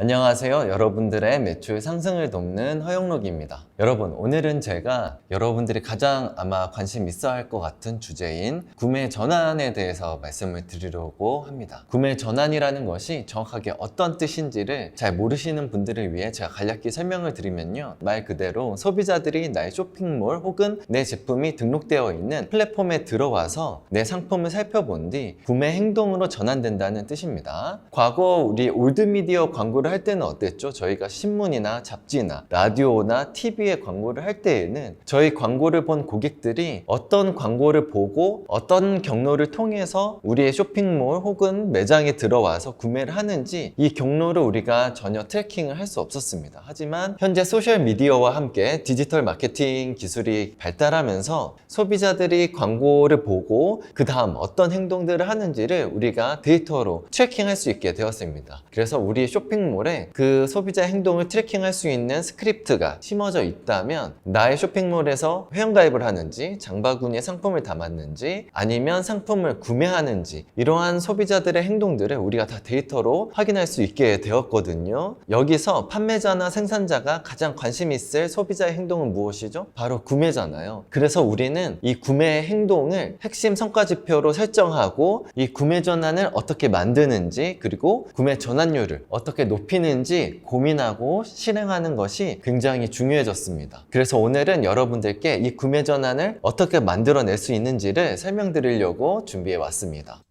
안녕하세요. 여러분들의 매출 상승을 돕는 허영록입니다. 여러분, 오늘은 제가 여러분들이 가장 아마 관심 있어 할 것 같은 주제인 구매 전환에 대해서 말씀을 드리려고 합니다. 구매 전환이라는 것이 정확하게 어떤 뜻인지를 잘 모르시는 분들을 위해 제가 간략히 설명을 드리면요. 말 그대로 소비자들이 나의 쇼핑몰 혹은 내 제품이 등록되어 있는 플랫폼에 들어와서 내 상품을 살펴본 뒤 구매 행동으로 전환된다는 뜻입니다. 과거 우리 올드미디어 광고를 할 때는 어땠죠? 저희가 신문이나 잡지나 라디오나 TV에 광고를 할 때에는 저희 광고를 본 고객들이 어떤 광고를 보고 어떤 경로를 통해서 우리의 쇼핑몰 혹은 매장에 들어와서 구매를 하는지 이 경로를 우리가 전혀 트래킹을 할 수 없었습니다. 하지만 현재 소셜미디어와 함께 디지털 마케팅 기술이 발달하면서 소비자들이 광고를 보고 그 다음 어떤 행동들을 하는지를 우리가 데이터로 트래킹할 수 있게 되었습니다. 그래서 우리 쇼핑몰에 그 소비자 행동을 트래킹할 수 있는 스크립트가 심어져 있다면 나의 쇼핑몰에서 회원가입을 하는지 장바구니에 상품을 담았는지 아니면 상품을 구매하는지 이러한 소비자들의 행동들을 우리가 다 데이터로 확인할 수 있게 되었거든요. 여기서 판매자나 생산자가 가장 관심 있을 소비자의 행동은 무엇이죠? 바로 구매잖아요. 그래서 우리는 이 구매 행동을 핵심 성과지표로 설정하고 이 구매 전환을 어떻게 만드는지 그리고 구매 전환율을 어떻게 높이는지 고민하고 실행하는 것이 굉장히 중요해졌습니다. 그래서 오늘은 여러분들께 이 구매 전환을 어떻게 만들어낼 수 있는지를 설명드리려고 준비해 왔습니다.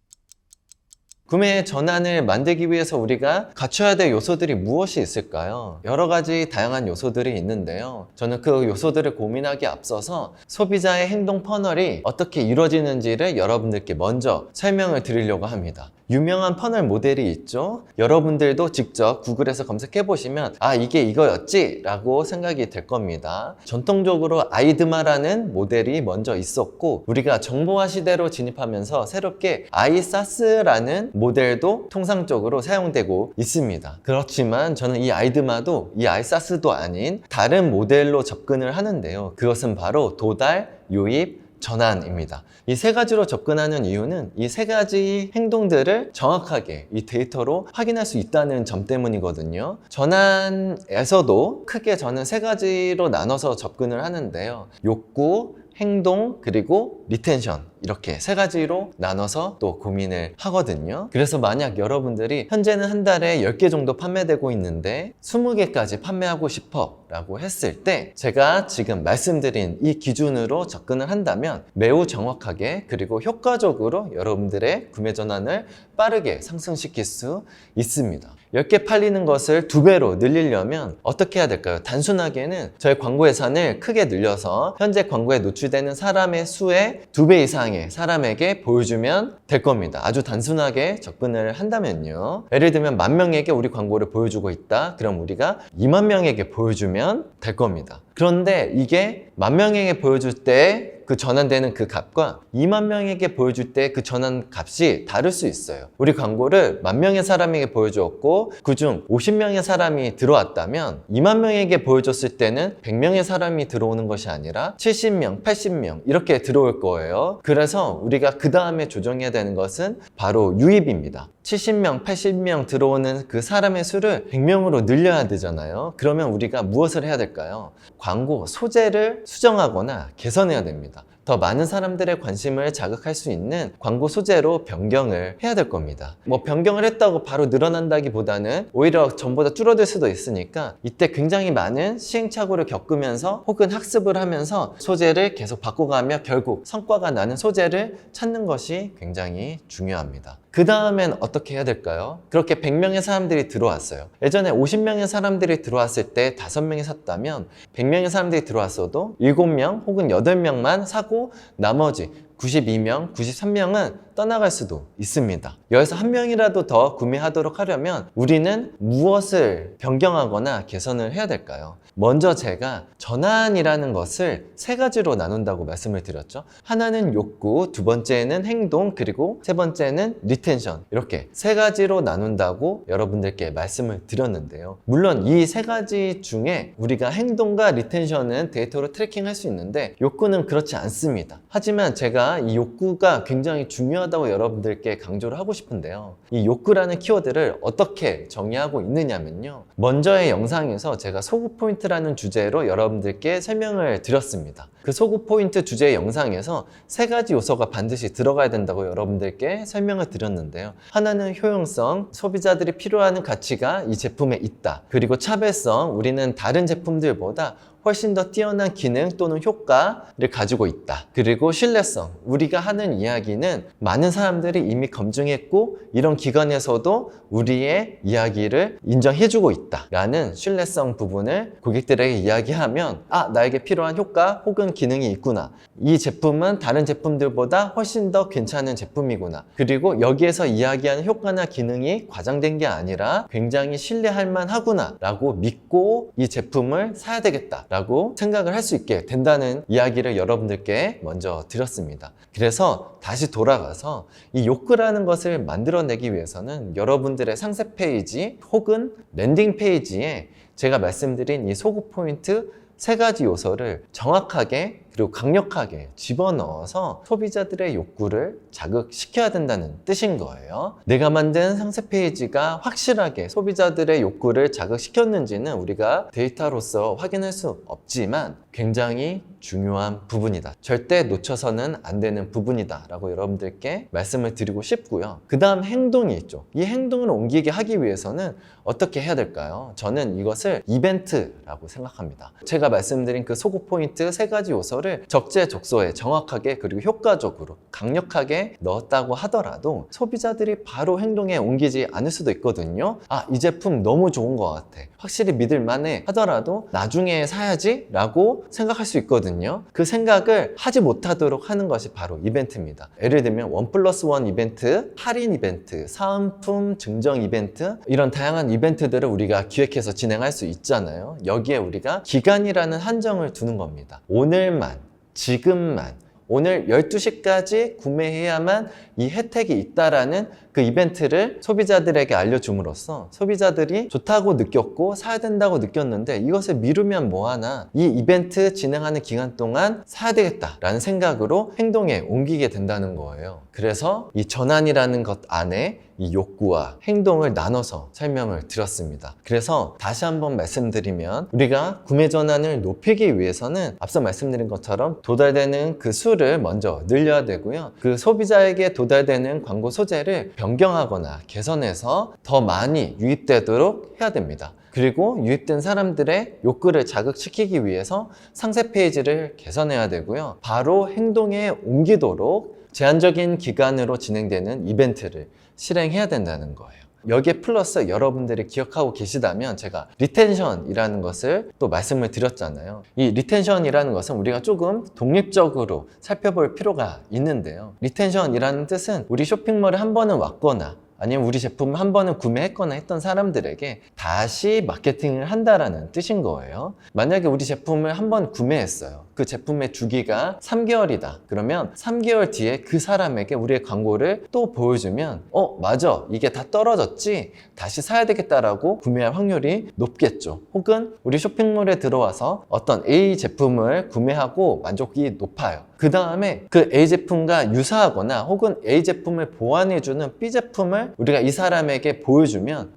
구매 전환을 만들기 위해서 우리가 갖춰야 될 요소들이 무엇이 있을까요? 여러 가지 다양한 요소들이 있는데요. 저는 그 요소들을 고민하기에 앞서서 소비자의 행동 퍼널이 어떻게 이루어지는지를 여러분들께 먼저 설명을 드리려고 합니다. 유명한 퍼널 모델이 있죠. 여러분들도 직접 구글에서 검색해 보시면 아 이게 이거였지 라고 생각이 될 겁니다. 전통적으로 아이드마라는 모델이 먼저 있었고 우리가 정보화 시대로 진입하면서 새롭게 아이사스라는 모델도 통상적으로 사용되고 있습니다. 그렇지만 저는 이 아이드마도 이 아이사스도 아닌 다른 모델로 접근을 하는데요. 그것은 바로 도달, 유입, 전환입니다. 이 세 가지로 접근하는 이유는 이 세 가지 행동들을 정확하게 이 데이터로 확인할 수 있다는 점 때문이거든요. 전환에서도 크게 저는 세 가지로 나눠서 접근을 하는데요. 욕구, 행동, 그리고 리텐션 이렇게 세 가지로 나눠서 또 고민을 하거든요. 그래서 만약 여러분들이 현재는 한 달에 10개 정도 판매되고 있는데 20개까지 판매하고 싶어 라고 했을 때 제가 지금 말씀드린 이 기준으로 접근을 한다면 매우 정확하게 그리고 효과적으로 여러분들의 구매 전환을 빠르게 상승시킬 수 있습니다. 10개 팔리는 것을 2배로 늘리려면 어떻게 해야 될까요? 단순하게는 저희 광고 예산을 크게 늘려서 현재 광고에 노출되는 사람의 수의 2배 이상의 사람에게 보여주면 될 겁니다. 아주 단순하게 접근을 한다면요. 예를 들면 10,000명에게 우리 광고를 보여주고 있다. 그럼 우리가 20,000명에게 보여주면 될 겁니다. 그런데 이게 10,000명에게 보여줄 때 그 전환되는 그 값과 20,000명에게 보여줄 때 그 전환 값이 다를 수 있어요. 우리 광고를 10,000명의 사람에게 보여주었고 그중 50명의 사람이 들어왔다면 20,000명에게 보여줬을 때는 100명의 사람이 들어오는 것이 아니라 70명, 80명 이렇게 들어올 거예요. 그래서 우리가 그 다음에 조정해야 되는 것은 바로 유입입니다. 70명, 80명 들어오는 그 사람의 수를 100명으로 늘려야 되잖아요. 그러면 우리가 무엇을 해야 될까요? 광고 소재를 수정하거나 개선해야 됩니다. 더 많은 사람들의 관심을 자극할 수 있는 광고 소재로 변경을 해야 될 겁니다. 뭐 변경을 했다고 바로 늘어난다기보다는 오히려 전보다 줄어들 수도 있으니까 이때 굉장히 많은 시행착오를 겪으면서 혹은 학습을 하면서 소재를 계속 바꿔가며 결국 성과가 나는 소재를 찾는 것이 굉장히 중요합니다. 그 다음엔 어떻게 해야 될까요? 그렇게 100명의 사람들이 들어왔어요. 예전에 50명의 사람들이 들어왔을 때 5명이 샀다면 100명의 사람들이 들어왔어도 7명 혹은 8명만 사고 나머지 92명, 93명은 떠나갈 수도 있습니다. 여기서 한 명이라도 더 구매하도록 하려면 우리는 무엇을 변경하거나 개선을 해야 될까요? 먼저 제가 전환이라는 것을 세 가지로 나눈다고 말씀을 드렸죠. 하나는 욕구, 두 번째는 행동, 그리고 세 번째는 리텐션. 이렇게 세 가지로 나눈다고 여러분들께 말씀을 드렸는데요. 물론 이 세 가지 중에 우리가 행동과 리텐션은 데이터로 트래킹할 수 있는데 욕구는 그렇지 않습니다. 하지만 제가 제가 이 욕구가 굉장히 중요하다고 여러분들께 강조를 하고 싶은데요. 이 욕구라는 키워드를 어떻게 정의하고 있느냐면요. 먼저의 영상에서 제가 소구 포인트라는 주제로 여러분들께 설명을 드렸습니다. 그 소구 포인트 주제 영상에서 3가지 요소가 반드시 들어가야 된다고 여러분들께 설명을 드렸는데요. 하나는 효용성, 소비자들이 필요하는 가치가 이 제품에 있다. 그리고 차별성, 우리는 다른 제품들보다 훨씬 더 뛰어난 기능 또는 효과를 가지고 있다. 그리고 신뢰성, 우리가 하는 이야기는 많은 사람들이 이미 검증했고 이런 기관에서도 우리의 이야기를 인정해주고 있다 라는 신뢰성 부분을 고객들에게 이야기하면 나에게 필요한 효과 혹은 기능이 있구나, 이 제품은 다른 제품들보다 훨씬 더 괜찮은 제품이구나, 그리고 여기에서 이야기하는 효과나 기능이 과장된 게 아니라 굉장히 신뢰할 만하구나 라고 믿고 이 제품을 사야 되겠다 라고 생각을 할 수 있게 된다는 이야기를 여러분들께 먼저 드렸습니다. 그래서 다시 돌아가서 이 욕구라는 것을 만들어내기 위해서는 여러분들의 상세 페이지 혹은 랜딩 페이지에 제가 말씀드린 이 소구 포인트 3가지 요소를 정확하게 그리고 강력하게 집어넣어서 소비자들의 욕구를 자극시켜야 된다는 뜻인 거예요. 내가 만든 상세 페이지가 확실하게 소비자들의 욕구를 자극시켰는지는 우리가 데이터로서 확인할 수 없지만 굉장히 중요한 부분이다. 절대 놓쳐서는 안 되는 부분이다 라고 여러분들께 말씀을 드리고 싶고요. 그 다음 행동이 있죠. 이 행동을 옮기게 하기 위해서는 어떻게 해야 될까요? 저는 이것을 이벤트라고 생각합니다. 제가 말씀드린 그 소구 포인트 3가지 요소를 적재적소에 정확하게 그리고 효과적으로 강력하게 넣었다고 하더라도 소비자들이 바로 행동에 옮기지 않을 수도 있거든요. 이 제품 너무 좋은 것 같아, 확실히 믿을 만해 하더라도 나중에 사야지 라고 생각할 수 있거든요. 그 생각을 하지 못하도록 하는 것이 바로 이벤트입니다. 예를 들면 1+1 이벤트, 할인 이벤트, 사은품 증정 이벤트, 이런 다양한 이벤트들을 우리가 기획해서 진행할 수 있잖아요. 여기에 우리가 기간이라는 한정을 두는 겁니다. 오늘만, 지금만, 오늘 12시까지 구매해야만 이 혜택이 있다라는 그 이벤트를 소비자들에게 알려줌으로써 소비자들이 좋다고 느꼈고 사야 된다고 느꼈는데 이것을 미루면 뭐하나, 이 이벤트 진행하는 기간 동안 사야 되겠다라는 생각으로 행동에 옮기게 된다는 거예요. 그래서 이 전환이라는 것 안에 이 욕구와 행동을 나눠서 설명을 드렸습니다. 그래서 다시 한번 말씀드리면 우리가 구매 전환을 높이기 위해서는 앞서 말씀드린 것처럼 도달되는 그 수를 먼저 늘려야 되고요. 그 소비자에게 도달되는 광고 소재를 변경하거나 개선해서 더 많이 유입되도록 해야 됩니다. 그리고 유입된 사람들의 욕구를 자극시키기 위해서 상세 페이지를 개선해야 되고요. 바로 행동에 옮기도록 제한적인 기간으로 진행되는 이벤트를 실행해야 된다는 거예요. 여기에 플러스 여러분들이 기억하고 계시다면 제가 리텐션이라는 것을 또 말씀을 드렸잖아요. 이 리텐션이라는 것은 우리가 조금 독립적으로 살펴볼 필요가 있는데요. 리텐션이라는 뜻은 우리 쇼핑몰에 한 번은 왔거나 아니면 우리 제품을 한 번은 구매했거나 했던 사람들에게 다시 마케팅을 한다라는 뜻인 거예요. 만약에 우리 제품을 한 번 구매했어요. 그 제품의 주기가 3개월이다. 그러면 3개월 뒤에 그 사람에게 우리의 광고를 또 보여주면 맞아, 이게 다 떨어졌지? 다시 사야 되겠다라고 구매할 확률이 높겠죠. 혹은 우리 쇼핑몰에 들어와서 어떤 A 제품을 구매하고 만족이 높아요. 그 다음에 그 A 제품과 유사하거나 혹은 A 제품을 보완해주는 B 제품을 우리가 이 사람에게 보여주면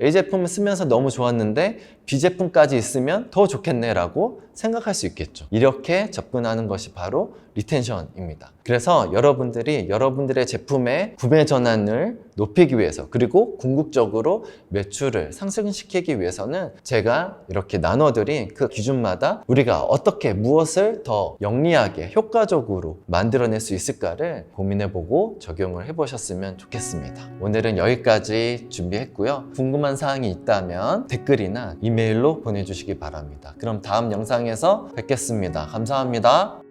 A 제품을 쓰면서 너무 좋았는데 B 제품까지 있으면 더 좋겠네 라고 생각할 수 있겠죠. 이렇게 접근하는 것이 바로 리텐션입니다. 그래서 여러분들이 여러분들의 제품의 구매 전환을 높이기 위해서 그리고 궁극적으로 매출을 상승시키기 위해서는 제가 이렇게 나눠드린 그 기준마다 우리가 어떻게 무엇을 더 영리하게 효과적으로 만들어낼 수 있을까를 고민해보고 적용을 해보셨으면 좋겠습니다. 오늘은 여기까지 준비했고요. 궁금한 사항이 있다면 댓글이나 이메일로 보내주시기 바랍니다. 그럼 다음 영상에서 뵙겠습니다. 감사합니다.